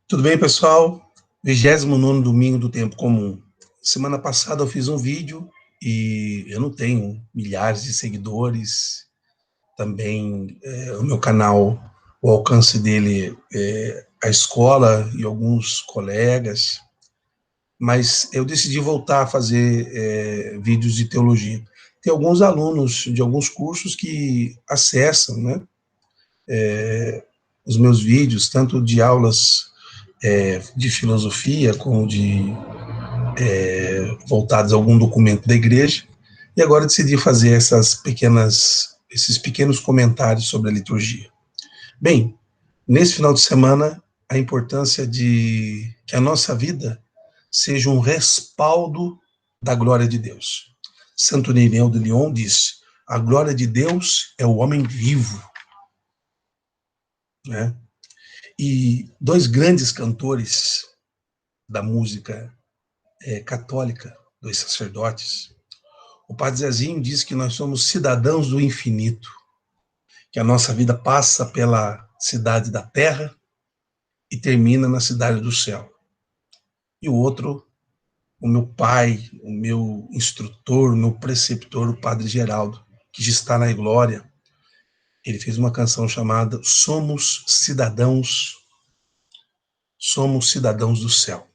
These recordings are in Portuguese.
Tudo bem, pessoal? 29º domingo do tempo comum. Semana passada eu fiz um vídeo e eu não tenho milhares de seguidores. Também o meu canal, o alcance dele é a escola e alguns colegas. Mas eu decidi voltar a fazer vídeos de teologia. Tem alguns alunos de alguns cursos que acessam, né, os meus vídeos, tanto de aulas de filosofia como de voltados a algum documento da igreja, e agora decidi fazer esses pequenos comentários sobre a liturgia. Bem, nesse final de semana, a importância de que a nossa vida seja um respaldo da glória de Deus. Santo Irineu de Lyon diz: a glória de Deus é o homem vivo, né? E dois grandes cantores da música católica, dois sacerdotes, o Padre Zezinho diz que nós somos cidadãos do infinito, que a nossa vida passa pela cidade da terra e termina na cidade do céu. E o outro, o meu pai, o meu instrutor, o meu preceptor, o Padre Geraldo, que já está na glória, ele fez uma canção chamada Somos cidadãos do céu.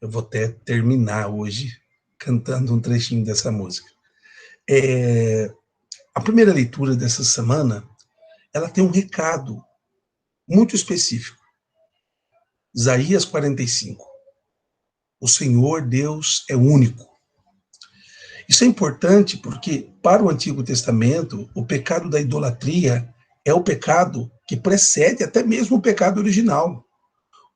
Eu vou até terminar hoje cantando um trechinho dessa música. A primeira leitura dessa semana, ela tem um recado muito específico. Isaías 45. O Senhor Deus é único. Isso é importante porque, para o Antigo Testamento, o pecado da idolatria é o pecado que precede até mesmo o pecado original.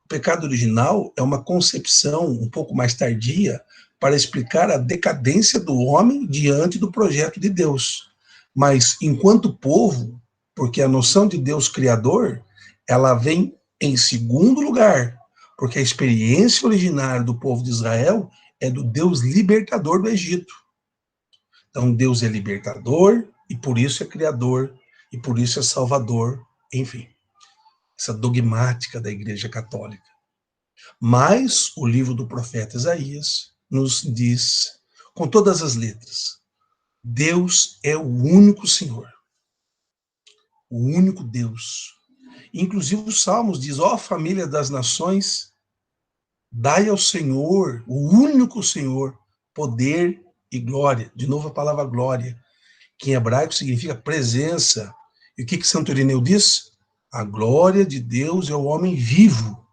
O pecado original é uma concepção um pouco mais tardia para explicar a decadência do homem diante do projeto de Deus. Mas, enquanto povo, porque a noção de Deus criador, ela vem em segundo lugar, porque a experiência originária do povo de Israel é do Deus libertador do Egito. Então, Deus é libertador e por isso é criador e por isso é salvador, enfim. Essa dogmática da Igreja Católica. Mas o livro do profeta Isaías nos diz, com todas as letras, Deus é o único Senhor, o único Deus. Inclusive os Salmos diz, ó família das nações, dai ao Senhor, o único Senhor, poder e glória. De novo a palavra glória, que em hebraico significa presença. E o que Santo Irineu diz? A glória de Deus é o homem vivo,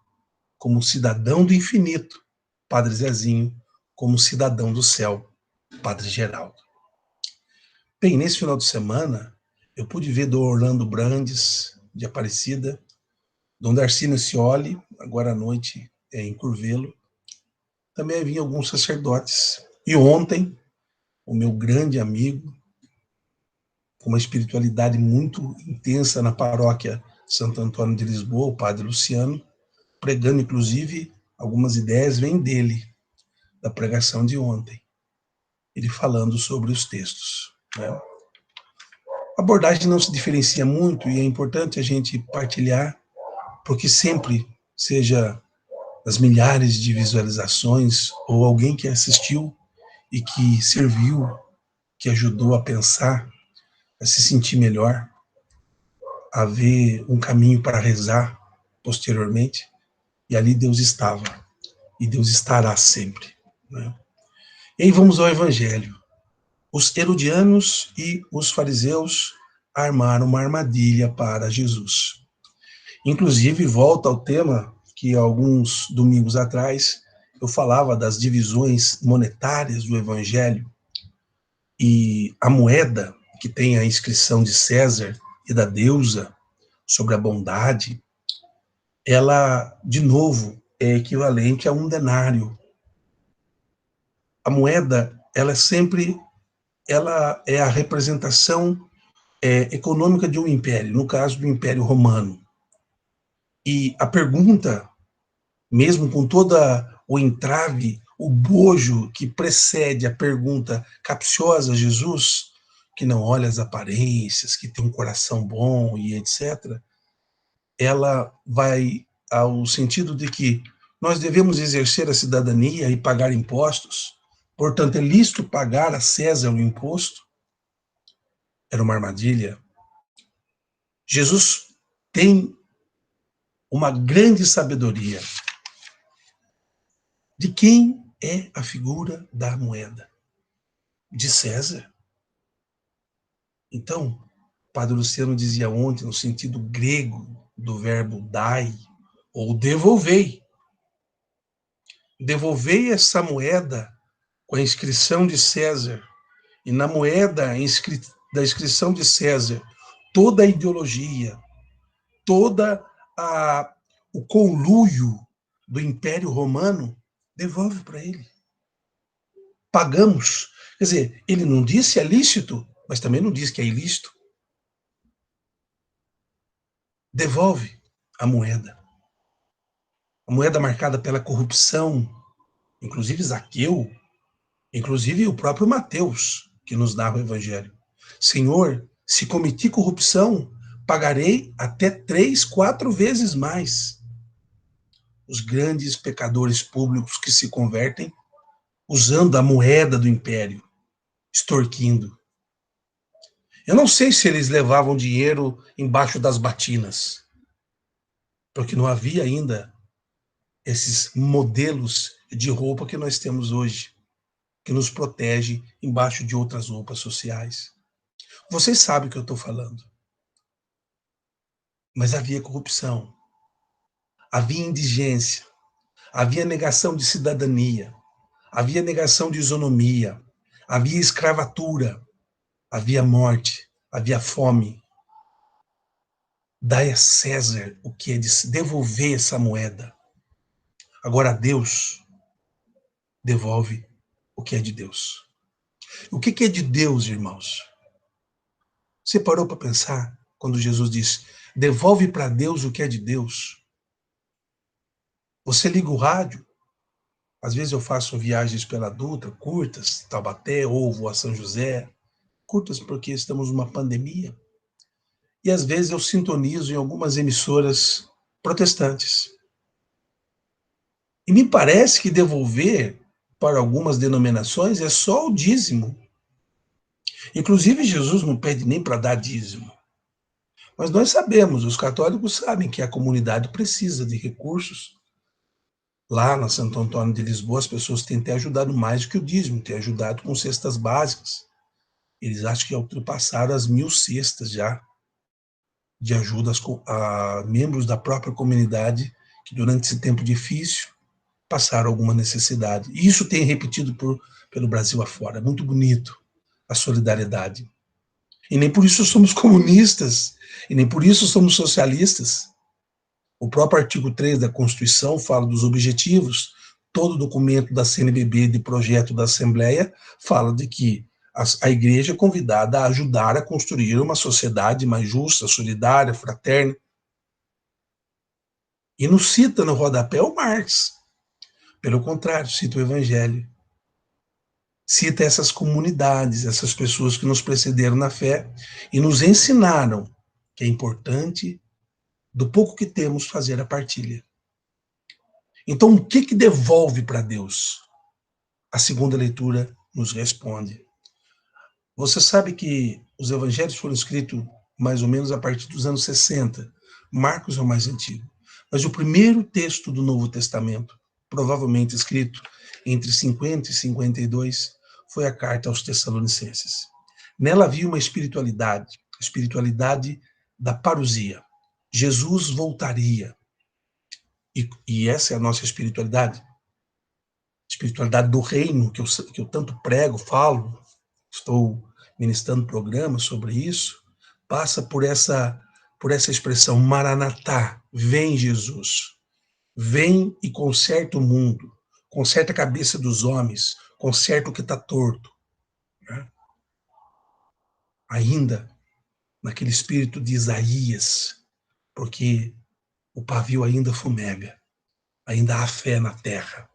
como cidadão do infinito, Padre Zezinho, como cidadão do céu, Padre Geraldo. Bem, nesse final de semana, eu pude ver do Orlando Brandes, de Aparecida, Dom Darcínio Scioli, agora à noite em Curvelo. Também vinha alguns sacerdotes. E ontem, o meu grande amigo, com uma espiritualidade muito intensa na paróquia Santo Antônio de Lisboa, o Padre Luciano, pregando, inclusive, algumas ideias vêm dele, da pregação de ontem. Ele falando sobre os textos, né? A abordagem não se diferencia muito e é importante a gente partilhar, porque sempre, seja das milhares de visualizações ou alguém que assistiu e que serviu, que ajudou a pensar, a se sentir melhor, a ver um caminho para rezar posteriormente, e ali Deus estava, e Deus estará sempre, né? E aí vamos ao Evangelho. Os herodianos e os fariseus armaram uma armadilha para Jesus. Inclusive, volta ao tema que alguns domingos atrás eu falava das divisões monetárias do Evangelho, e a moeda que tem a inscrição de César e da deusa sobre a bondade, ela, de novo, é equivalente a um denário. A moeda, ela é a representação econômica de um império, no caso do Império Romano. E a pergunta, mesmo com toda o entrave, o bojo que precede a pergunta capciosa a Jesus, que não olha as aparências, que tem um coração bom e etc., ela vai ao sentido de que nós devemos exercer a cidadania e pagar impostos, portanto, é lícito pagar a César o imposto, era uma armadilha. Jesus tem uma grande sabedoria de quem é a figura da moeda? De César. Então, o Padre Luciano dizia ontem, no sentido grego do verbo dai, ou devolvei. Devolvei essa moeda com a inscrição de César, e na moeda da inscrição de César, toda a ideologia, toda o conluio do Império Romano, devolve para ele. Pagamos. Quer dizer, ele não disse é lícito, mas também não diz que é ilícito. Devolve a moeda. A moeda marcada pela corrupção, inclusive Zaqueu, inclusive o próprio Mateus, que nos narra o Evangelho. Senhor, se cometi corrupção, pagarei até 3, 4 vezes mais. Os grandes pecadores públicos que se convertem usando a moeda do império, extorquindo. Eu não sei se eles levavam dinheiro embaixo das batinas, porque não havia ainda esses modelos de roupa que nós temos hoje, que nos protege embaixo de outras roupas sociais. Vocês sabem o que eu estou falando. Mas havia corrupção, havia indigência, havia negação de cidadania, havia negação de isonomia, havia escravatura, havia morte, havia fome. Dai a César o que é de se devolver essa moeda. Agora Deus devolve o que é de Deus. O que é de Deus, irmãos? Você parou para pensar quando Jesus disse, devolve para Deus o que é de Deus? Você liga o rádio, às vezes eu faço viagens pela Dutra, curtas, Taubaté, ou vou a São José, curtas porque estamos numa pandemia, e às vezes eu sintonizo em algumas emissoras protestantes. E me parece que devolver para algumas denominações é só o dízimo. Inclusive, Jesus não pede nem para dar dízimo. Mas nós sabemos, os católicos sabem que a comunidade precisa de recursos. Lá na Santo Antônio de Lisboa, as pessoas têm até ajudado mais do que o dízimo, têm ajudado com cestas básicas. Eles acham que ultrapassaram as 1.000 cestas já de ajuda a membros da própria comunidade que durante esse tempo difícil passaram alguma necessidade. E isso tem repetido pelo Brasil afora. É muito bonito a solidariedade. E nem por isso somos comunistas, e nem por isso somos socialistas. O próprio artigo 3 da Constituição fala dos objetivos, todo documento da CNBB de projeto da Assembleia fala de que a igreja é convidada a ajudar a construir uma sociedade mais justa, solidária, fraterna. E não cita no rodapé o Marx. Pelo contrário, cita o Evangelho. Cita essas comunidades, essas pessoas que nos precederam na fé e nos ensinaram que é importante, do pouco que temos, fazer a partilha. Então, o que devolve para Deus? A segunda leitura nos responde. Você sabe que os evangelhos foram escritos mais ou menos a partir dos anos 60. Marcos é o mais antigo. Mas o primeiro texto do Novo Testamento, provavelmente escrito entre 50 e 52, foi a carta aos Tessalonicenses. Nela havia uma espiritualidade, a espiritualidade da parousia. Jesus voltaria. E essa é a nossa espiritualidade. Espiritualidade do reino, que eu tanto prego, falo, estou ministrando programas sobre isso, passa por essa expressão, Maranatá, vem Jesus, vem e conserta o mundo, conserta a cabeça dos homens, conserta o que está torto. Né? Ainda naquele espírito de Isaías, porque o pavio ainda fumega, ainda há fé na terra.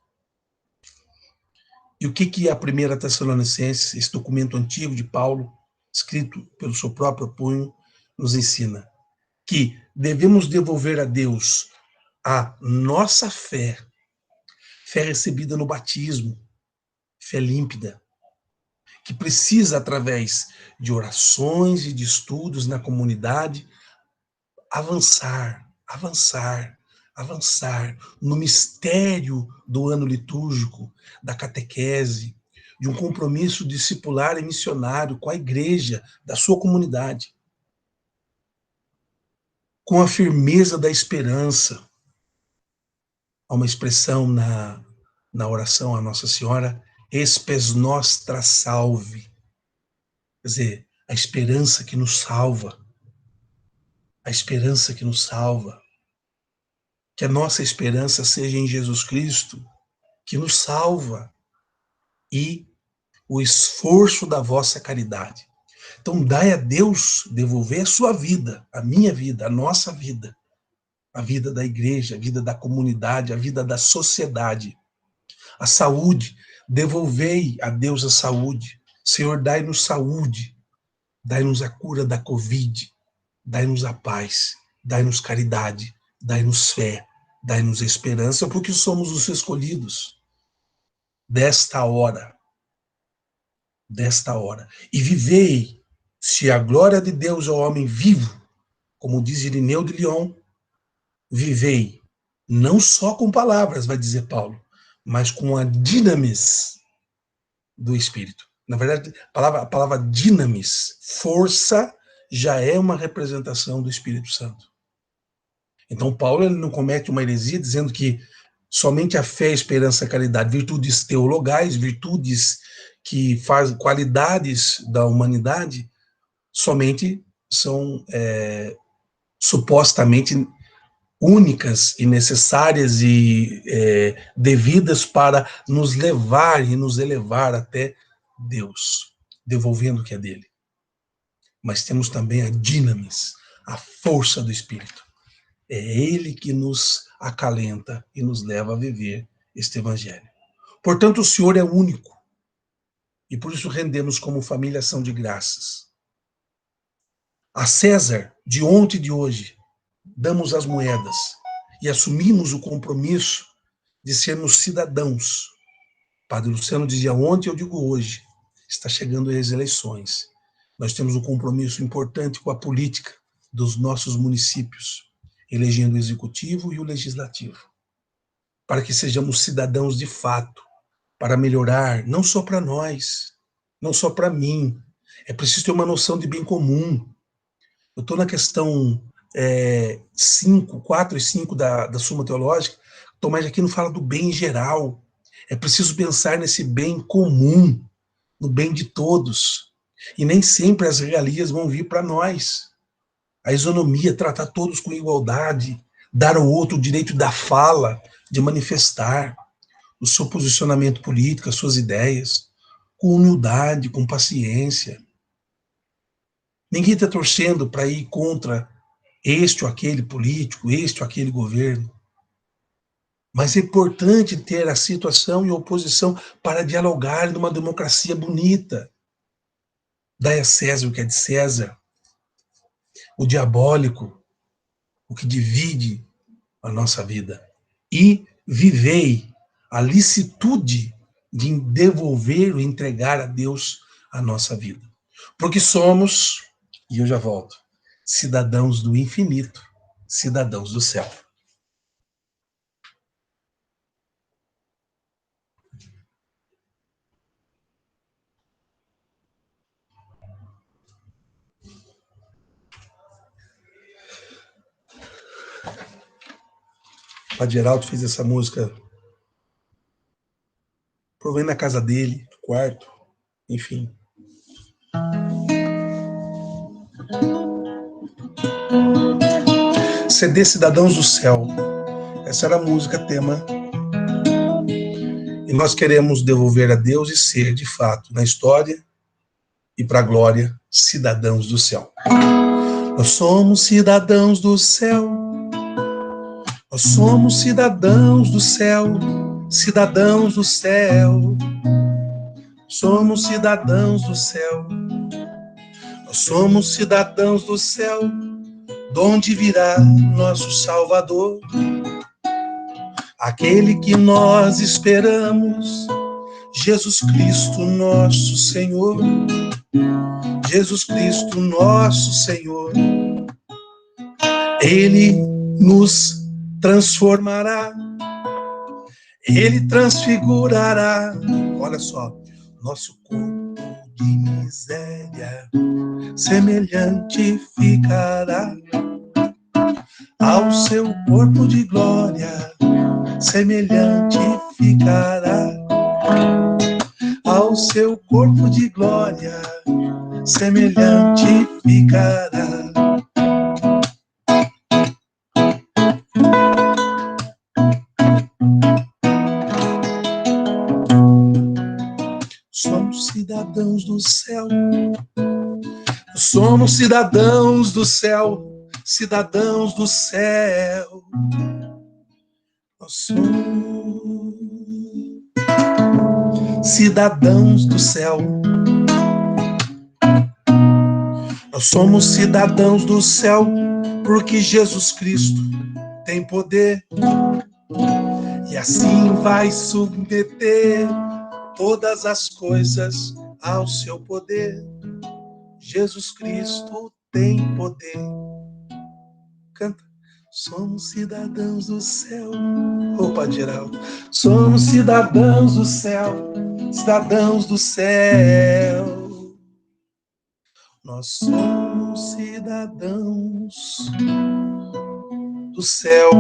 E o que a primeira Tessalonicenses, esse documento antigo de Paulo, escrito pelo seu próprio punho, nos ensina? Que devemos devolver a Deus a nossa fé, fé recebida no batismo, fé límpida, que precisa, através de orações e de estudos na comunidade, avançar, avançar, avançar no mistério do ano litúrgico, da catequese, de um compromisso discipular e missionário com a igreja da sua comunidade, com a firmeza da esperança. Há uma expressão na oração à Nossa Senhora, espes nostra salve, quer dizer, a esperança que nos salva, a esperança que nos salva. Que a nossa esperança seja em Jesus Cristo, que nos salva, e o esforço da vossa caridade. Então, dai a Deus devolver a sua vida, a minha vida, a nossa vida, a vida da igreja, a vida da comunidade, a vida da sociedade, a saúde. Devolvei a Deus a saúde. Senhor, dai-nos saúde, dai-nos a cura da Covid, dai-nos a paz, dai-nos caridade, dai-nos fé, dai-nos esperança, porque somos os escolhidos desta hora. E vivei, se a glória de Deus é o homem vivo, como diz Irineu de Lyon, vivei não só com palavras, vai dizer Paulo, mas com a dinamis do Espírito. Na verdade, a palavra dinamis, força, já é uma representação do Espírito Santo. Então, Paulo ele não comete uma heresia dizendo que somente a fé, a esperança, a caridade, virtudes teologais, virtudes que fazem qualidades da humanidade, somente são supostamente únicas e necessárias e devidas para nos levar e nos elevar até Deus, devolvendo o que é dele. Mas temos também a dinamis, a força do Espírito. É ele que nos acalenta e nos leva a viver este evangelho. Portanto, o Senhor é único. E por isso rendemos como família ação de graças. A César, de ontem e de hoje, damos as moedas e assumimos o compromisso de sermos cidadãos. Padre Luciano dizia ontem, eu digo hoje, está chegando as eleições. Nós temos um compromisso importante com a política dos nossos municípios, elegendo o executivo e o legislativo, para que sejamos cidadãos de fato, para melhorar, não só para nós, não só para mim. É preciso ter uma noção de bem comum. Eu estou na questão 4 e 5 da Suma Teológica, Tomás de Aquino fala do bem geral. É preciso pensar nesse bem comum, no bem de todos. E nem sempre as regalias vão vir para nós. A isonomia, tratar todos com igualdade, dar ao outro o direito da fala, de manifestar o seu posicionamento político, as suas ideias, com humildade, com paciência. Ninguém está torcendo para ir contra este ou aquele político, este ou aquele governo. Mas é importante ter a situação e a oposição para dialogar numa democracia bonita. Dai a César o que é de César. O diabólico, o que divide a nossa vida. E vivei a licitude de devolver ou entregar a Deus a nossa vida. Porque somos, e eu já volto, cidadãos do infinito, cidadãos do céu. O Padre Geraldo fez essa música, provém na casa dele, no quarto, enfim. CD Cidadãos do Céu. Essa era a música, tema. E nós queremos devolver a Deus e ser, de fato, na história e para a glória, cidadãos do céu. Nós somos cidadãos do céu. Nós somos cidadãos do céu. Cidadãos do céu. Somos cidadãos do céu. Nós somos cidadãos do céu. De onde virá nosso Salvador? aquele que nós esperamos, Jesus Cristo, nosso Senhor. Jesus Cristo, nosso Senhor. Ele nos transformará, ele transfigurará. Olha só, nosso corpo de miséria semelhante ficará ao seu corpo de glória, semelhante ficará ao seu corpo de glória, semelhante ficará. Somos cidadãos do céu, somos cidadãos do céu, cidadãos do céu. Nós somos cidadãos do céu. Nós somos cidadãos do céu porque Jesus Cristo tem poder e assim vai submeter todas as coisas ao seu poder. Jesus Cristo tem poder. Canta. Somos cidadãos do céu. Opa, Geraldo. Somos cidadãos do céu. Cidadãos do céu. Nós somos cidadãos do céu.